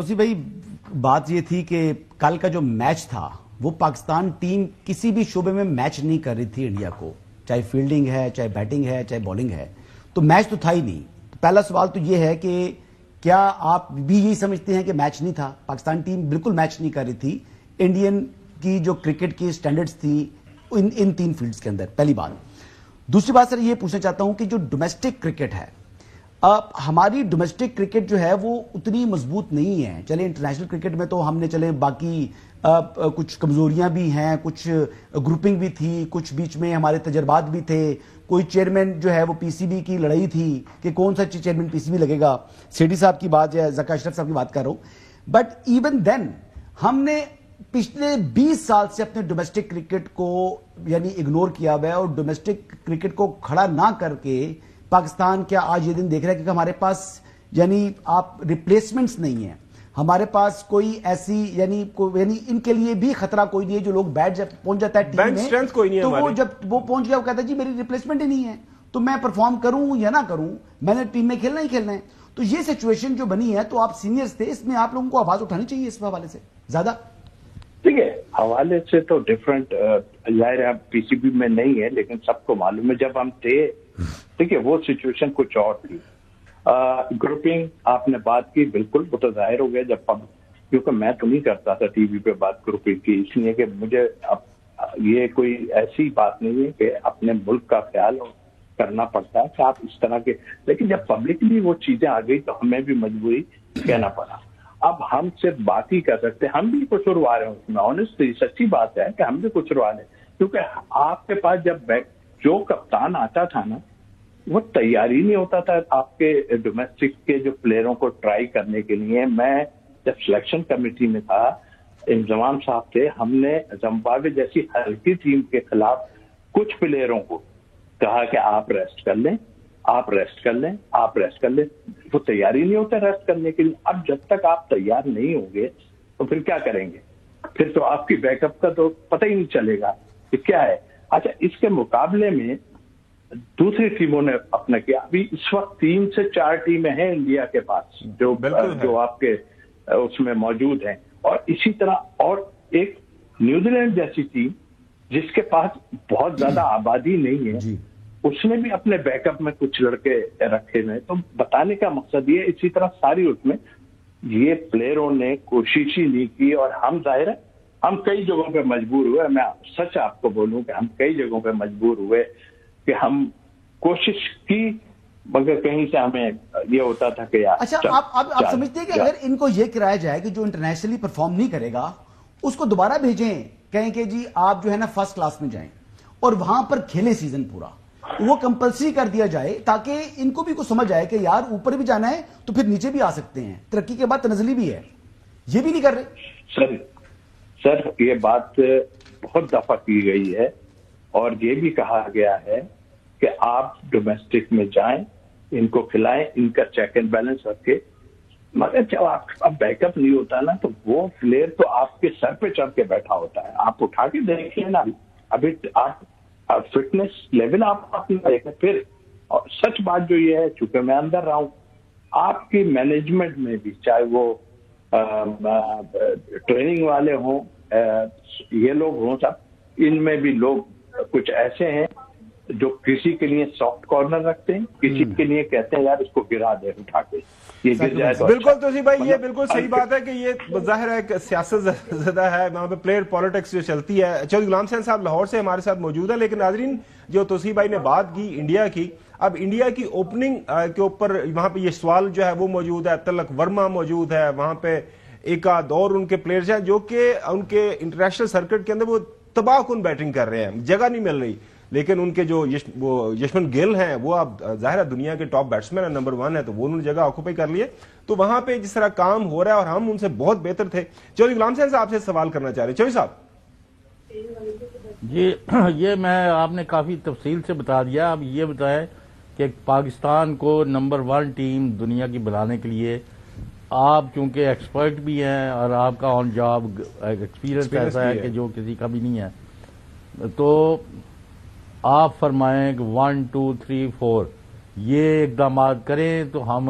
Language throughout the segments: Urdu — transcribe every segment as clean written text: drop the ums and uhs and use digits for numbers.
توسی بھائی بات یہ تھی کہ کل کا جو میچ تھا وہ پاکستان ٹیم کسی بھی شعبے میں میچ نہیں کر رہی تھی انڈیا کو، چاہے فیلڈنگ ہے، چاہے بیٹنگ ہے، چاہے بالنگ ہے، تو میچ تو تھا ہی نہیں. پہلا سوال تو یہ ہے کہ کیا آپ بھی یہی سمجھتے ہیں کہ میچ نہیں تھا؟ پاکستان ٹیم بالکل میچ نہیں کر رہی تھی انڈین کی جو کرکٹ کی سٹینڈرڈز تھی ان تین فیلڈز کے اندر، پہلی بات. دوسری بات سر یہ پوچھنا چاہتا ہوں کہ جو ڈومیسٹک کرکٹ ہے، ہماری ڈومیسٹک کرکٹ جو ہے وہ اتنی مضبوط نہیں ہے. چلے انٹرنیشنل کرکٹ میں تو ہم نے چلے باقی کچھ کمزوریاں بھی ہیں، کچھ گروپنگ بھی تھی، کچھ بیچ میں ہمارے تجربات بھی تھے، کوئی چیئرمین جو ہے وہ پی سی بی کی لڑائی تھی کہ کون سا چیئرمین پی سی بی لگے گا، سیٹھی صاحب کی بات یا ذکا اشرف صاحب کی بات کر رہا ہوں. بٹ ایون دین ہم نے پچھلے 20 سال سے اپنے ڈومیسٹک کرکٹ کو یعنی اگنور کیا ہوا ہے، اور ڈومیسٹک کرکٹ کو کھڑا نہ کر کے پاکستان کیا آج یہ دن دیکھ رہا ہے کہ ہمارے پاس یعنی آپ ریپلیسمنٹس نہیں ہیں، ہمارے پاس کوئی ایسی یعنی ان کے لیے بھی خطرہ کوئی نہیں ہے. جو لوگ بیٹھ جب پہنچ جاتا ہے ٹیم میں تو وہ جب وہ پہنچ گیا وہ کہتا ہے جی میری ریپلیسمنٹ ہی نہیں ہے، تو میں پرفارم کروں یا نہ کروں، میں نے ٹیم میں کھیلنا ہی کھیلنا ہے. تو یہ سچویشن جو بنی ہے، تو آپ سینئرز تھے، اس میں آپ لوگوں کو آواز اٹھانی چاہیے اس حوالے سے زیادہ. ٹھیک ہے، حوالے سے تو ڈفرنٹ ظاہر ہے پی سی بی میں نہیں ہے، لیکن سب کو معلوم ہے جب ہم تھے ٹھیک ہے وہ سچویشن کچھ اور تھی. گروپنگ آپ نے بات کی، بالکل وہ تو ظاہر ہو گیا جب کیونکہ میں تو نہیں کرتا تھا ٹی وی پہ بات گروپنگ کی، اس لیے کہ مجھے اب یہ کوئی ایسی بات نہیں ہے کہ اپنے ملک کا خیال کرنا پڑتا ہے کہ آپ اس طرح کے، لیکن جب پبلکلی وہ چیزیں آ گئی تو ہمیں بھی مجبوری کہنا پڑا. اب ہم صرف بات ہی کر سکتے ہیں، ہم بھی قصوروار ہیں اس میں، آنیسٹلی سچی بات ہے کہ ہم بھی قصوروار ہیں، کیونکہ آپ کے پاس جب جو کپتان آتا تھا نا وہ تیاری نہیں ہوتا تھا آپ کے ڈومیسٹک کے جو پلیئروں کو ٹرائی کرنے کے لیے. میں جب سلیکشن کمیٹی میں تھا، انضمام صاحب تھے، ہم نے زمبابوے جیسی ہلکی ٹیم کے خلاف کچھ پلیئروں کو کہا کہ آپ ریسٹ کر لیں، آپ ریسٹ کر لیں، آپ ریسٹ کر لیں. وہ تیاری نہیں ہوتا ریسٹ کرنے کے لیے. اب جب تک آپ تیار نہیں ہوں گے تو پھر کیا کریں گے؟ پھر تو آپ کی بیک اپ کا تو پتہ ہی نہیں چلے گا کہ کیا ہے. اچھا، اس کے مقابلے میں دوسری ٹیموں نے اپنا کیا. ابھی اس وقت 3 سے 4 ٹیمیں ہیں انڈیا کے پاس جو آپ کے اس میں موجود ہیں، اور اسی طرح اور ایک نیوزی لینڈ جیسی ٹیم جس کے پاس بہت زیادہ آبادی نہیں ہے، اس نے بھی اپنے بیک اپ میں کچھ لڑکے رکھے ہوئے. تو بتانے کا مقصد یہ، اسی طرح ساری اس میں یہ پلیئروں نے کوشش ہی نہیں کی، اور ہم ظاہر ہے ہم کئی جگہوں پہ مجبور ہوئے. میں سچ آپ کو بولوں کہ ہم کئی جگہوں پہ مجبور ہوئے کہ ہم کوشش کی، مگر کہیں سے ہمیں یہ ہوتا تھا کہ یار. اچھا، آپ سمجھتے ہیں کہ اگر ان کو یہ کرایا جائے کہ جو انٹرنیشنلی پرفارم نہیں کرے گا اس کو دوبارہ بھیجیں، کہیں کہ جی آپ جو ہے نا فرسٹ کلاس میں جائیں اور وہاں پر کھیلیں سیزن پورا، وہ کمپلسری کر دیا جائے تاکہ ان کو بھی کچھ سمجھ آئے کہ یار اوپر بھی جانا ہے تو پھر نیچے بھی آ سکتے ہیں، ترقی کے بعد تنزلی بھی ہے. یہ بھی نہیں کر رہے. سر یہ بات بہت دفعہ کی گئی ہے، اور یہ بھی کہا گیا ہے کہ آپ ڈومیسٹک میں جائیں، ان کو کھلائیں، ان کا چیک اینڈ بیلنس رکھے. مگر جب آپ کا بیک اپ نہیں ہوتا نا تو وہ پلیئر تو آپ کے سر پہ چڑھ کے بیٹھا ہوتا ہے. آپ اٹھا کے دیکھیے نا، ابھی آپ فٹنس لیول آپ اپنا دیکھیں. پھر سچ بات جو یہ ہے، چونکہ میں اندر رہا ہوں، آپ کی مینجمنٹ میں بھی چاہے وہ ٹریننگ والے ہوں، یہ لوگ ہوں، سب ان میں بھی لوگ کچھ ایسے ہیں جو کسی کے لیے سافٹ کارنر رکھتے ہیں، کسی کے لیے کہتے ہیں یار اس کو گرا دے اٹھا کے، یہ گر جائے تو بالکل. توسی بھائی یہ بالکل صحیح بات ہے کہ یہ ظاہر ہے کہ سیاست زدہ ہے، وہاں پہ پلیئر پالیٹکس جو چلتی ہے. چودھری غلام حسین صاحب لاہور سے ہمارے ساتھ موجود ہے. لیکن ناظرین، جو توسی بھائی نے بات کی انڈیا کی، اب انڈیا کی اوپننگ کے اوپر وہاں پہ یہ سوال جو ہے وہ موجود ہے. تلک ورما موجود ہے وہاں پہ، ایک آدھ اور ان کے پلیئرز ہیں جو کہ ان کے انٹرنیشنل سرکٹ کے اندر وہ تباہ کن بیٹنگ کر رہے ہیں، جگہ نہیں مل رہی. لیکن ان کے جو یشمن گل ہیں وہ اب ظاہر ہے دنیا کے ٹاپ بیٹسمین ہیں، نمبر 1 ہے، تو وہ انہوں نے جگہ آکوپائی کر لی ہے. تو وہاں پہ جس طرح کام ہو رہا ہے اور ہم ان سے بہت بہتر تھے. چودھری غلام حسین صاحب سے سوال کرنا چاہ رہے ہیں. چودھری صاحب یہ میں آپ نے کافی تفصیل سے بتا دیا. اب یہ بتائیں کہ پاکستان کو نمبر 1 ٹیم دنیا کی بنانے کے لیے آپ چونکہ ایکسپرٹ بھی ہیں اور آپ کا آن جاب ایکسپیرینس ایسا ہے کہ جو کسی کا بھی نہیں ہے، تو آپ فرمائیں کہ 1 2 3 4 یہ اقدامات کریں تو ہم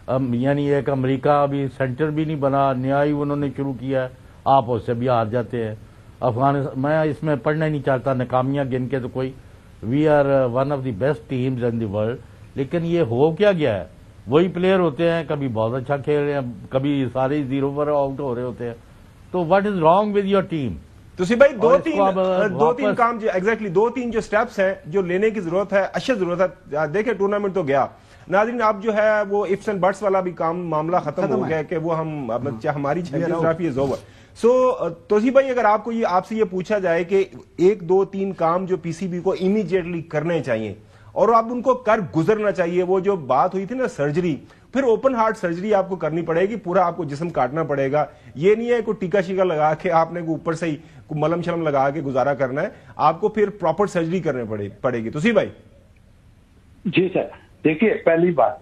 یعنی ایک امریکہ ابھی سینٹر بھی نہیں بنا، نیا ہی انہوں نے شروع کیا ہے، آپ اس سے بھی ہار جاتے ہیں۔ افغانستان میں اس میں پڑھنا ہی نہیں چاہتا، ناکامیاں گن کے تو کوئی، we are one of the best teams in the world, لیکن یہ ہو کیا گیا ہے؟ وہی پلیئر ہوتے ہیں، کبھی بہت اچھا کھیل رہے ہیں، کبھی سارے زیرو پر آؤٹ ہو رہے ہوتے ہیں، تو what is wrong with your team? تو بھائی اور اس کو اب دو تین واپس- کام ایگزیکٹلی 2-3 جو سٹیپس ہیں جو لینے کی ضرورت ہے، اشد ضرورت ہے۔ دیکھیں ٹورنامنٹ تو گیا ناظرین، اب جو ہے وہ ifs and buts والا بھی کام معاملہ ختم ہو گیا کہ وہ ہم ہماری چیمپئنز ٹرافی از اوور۔ سو توصیف بھائی، اگر آپ کو آپ سے یہ پوچھا جائے کہ 1-2-3 کام جو پی سی بی کو امیڈیٹلی کرنے چاہیے اور اب ان کو کر گزرنا چاہیے، وہ جو بات ہوئی تھی نا سرجری، پھر اوپن ہارٹ سرجری آپ کو کرنی پڑے گی، پورا آپ کو جسم کاٹنا پڑے گا، یہ نہیں ہے کوئی ٹیکا شیکا لگا کے آپ نے اوپر سے ہی ملم شلم لگا کے گزارا کرنا ہے، آپ کو پھر پراپر سرجری کرنے پڑے گی۔ توصیف بھائی جی سر، دیکھیے پہلی بات،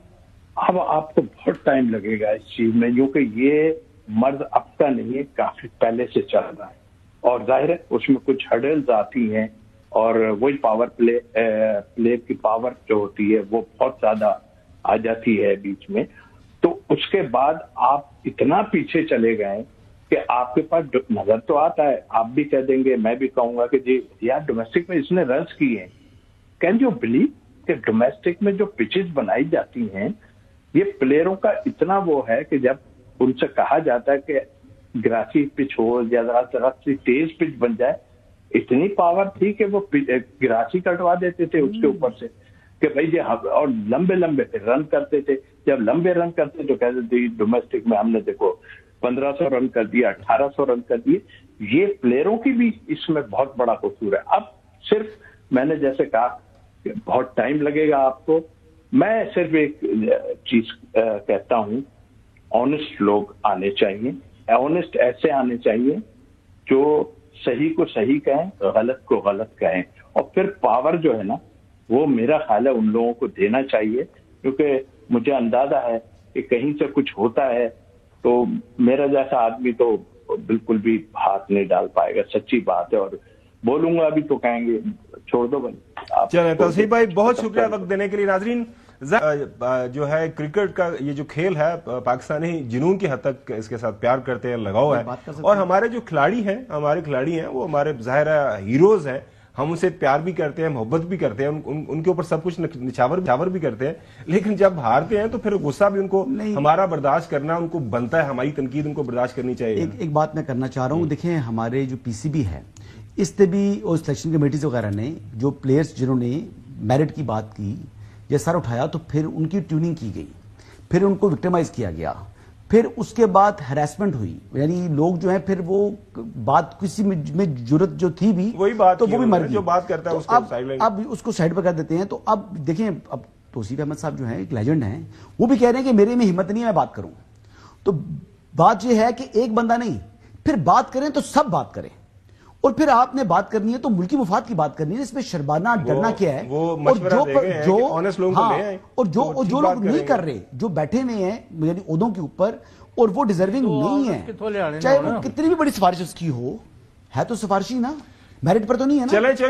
اب آپ کو بہت ٹائم لگے گا اس چیز میں، کیونکہ یہ مرض اب کا نہیں ہے، کافی پہلے سے چل رہا ہے، اور ظاہر ہے اس میں کچھ ہرڈلز آتی ہیں، اور وہی پاور پلے کی پاور جو ہوتی ہے وہ بہت زیادہ آ جاتی ہے بیچ میں، تو اس کے بعد آپ اتنا پیچھے چلے گئے کہ آپ کے پاس نظر تو آتا ہے، آپ بھی کہہ دیں گے، میں بھی کہوں گا کہ جی یار ڈومیسٹک میں اس نے رنز کیے ہیں۔ کین یو بلیو کہ ڈومیسٹک میں جو پچز بنائی جاتی ہیں، یہ پلیئروں کا اتنا وہ ہے کہ جب ان سے کہا جاتا ہے کہ گراسی پچ ہو یا ذرا سی تیز پچ بن جائے، اتنی پاور تھی کہ وہ گراسی کٹوا دیتے تھے اس کے اوپر سے کہ بھائی جی، اور لمبے لمبے رن کرتے تھے، جب لمبے رن کرتے تو کہتے تھے ڈومیسٹک میں ہم نے دیکھو 1500 رن کر دیا، 1800 رن کر دیے۔ یہ پلیئروں کی بھی اس میں بہت بڑا قصور ہے۔ اب صرف میں نے جیسے کہا کہ بہت ٹائم لگے گا آپ کو، میں صرف ایک چیز کہتا ہوں، آنےسٹ لوگ آنے چاہیے، آنےسٹ ایسے آنے چاہیے جو صحیح کو صحیح کہیں، غلط کو غلط کہیں، اور پھر پاور جو ہے نا وہ میرا خیال ہے ان لوگوں کو دینا چاہیے، کیونکہ مجھے اندازہ ہے کہ کہیں سے کچھ ہوتا ہے تو میرا جیسا آدمی تو بالکل بھی ہاتھ نہیں ڈال پائے گا، سچی بات ہے، اور بولوں گا ابھی تو کہیں گے چھوڑ دو بھائی۔ چلیں توصیف بھائی، بہت شکریہ وقت دینے کے لیے۔ ناظرین، جو ہے کرکٹ کا یہ جو کھیل ہے، پاکستانی جنون کی حد تک اس کے ساتھ پیار کرتے ہیں، لگاؤ ہے، اور ہمارے جو کھلاڑی ہیں وہ ہمارے ظاہر ہیروز ہیں، ہم ان سے پیار بھی کرتے ہیں، محبت بھی کرتے ہیں، ان کے اوپر سب کچھ نچھاور بھی کرتے ہیں، لیکن جب ہارتے ہیں تو پھر غصہ بھی ان کو ہمارا برداشت کرنا ان کو بنتا ہے، ہماری تنقید ان کو برداشت کرنی چاہیے۔ ایک بات میں کرنا چاہ رہا ہوں، دیکھیں ہمارے جو پی سی بی ہے اس نے بھی اور سلیکشن کمیٹیز وغیرہ نے جو پلیئرز جنہوں نے میرٹ کی بات کی یا سر اٹھایا تو پھر ان کی ٹیوننگ کی گئی، پھر ان کو وکٹمائز کیا گیا، پھر اس کے بعد ہراسمنٹ ہوئی، یعنی لوگ جو ہیں پھر وہ بات کسی میں جرت جو تھی بھی وہی بات تو وہ بھی مر گئی، جو بات کرتا ہے اس کو سائیڈ لائن، اب اس کو سائڈ پر کر دیتے ہیں۔ تو اب دیکھیں، اب توصیف احمد صاحب جو ہیں ایک لیجنڈ ہیں، وہ بھی کہہ رہے ہیں کہ میرے میں ہمت نہیں ہے میں بات کروں، تو بات یہ ہے کہ ایک بندہ نہیں، پھر بات کریں تو سب بات کریں، اور پھر آپ نے بات کرنی ہے تو ملکی مفاد کی بات کرنی ہے، اس میں شرمانا ڈرنا کیا ہے، اور جو لوگ نہیں کر رہے، جو بیٹھے ہوئے ہیں یعنی عہدوں کے اوپر اور وہ ڈیزرونگ نہیں ہے، چاہے وہ کتنی بھی بڑی سفارش اس کی ہو، ہے تو سفارشی نا، میرٹ پر تو نہیں ہے نا۔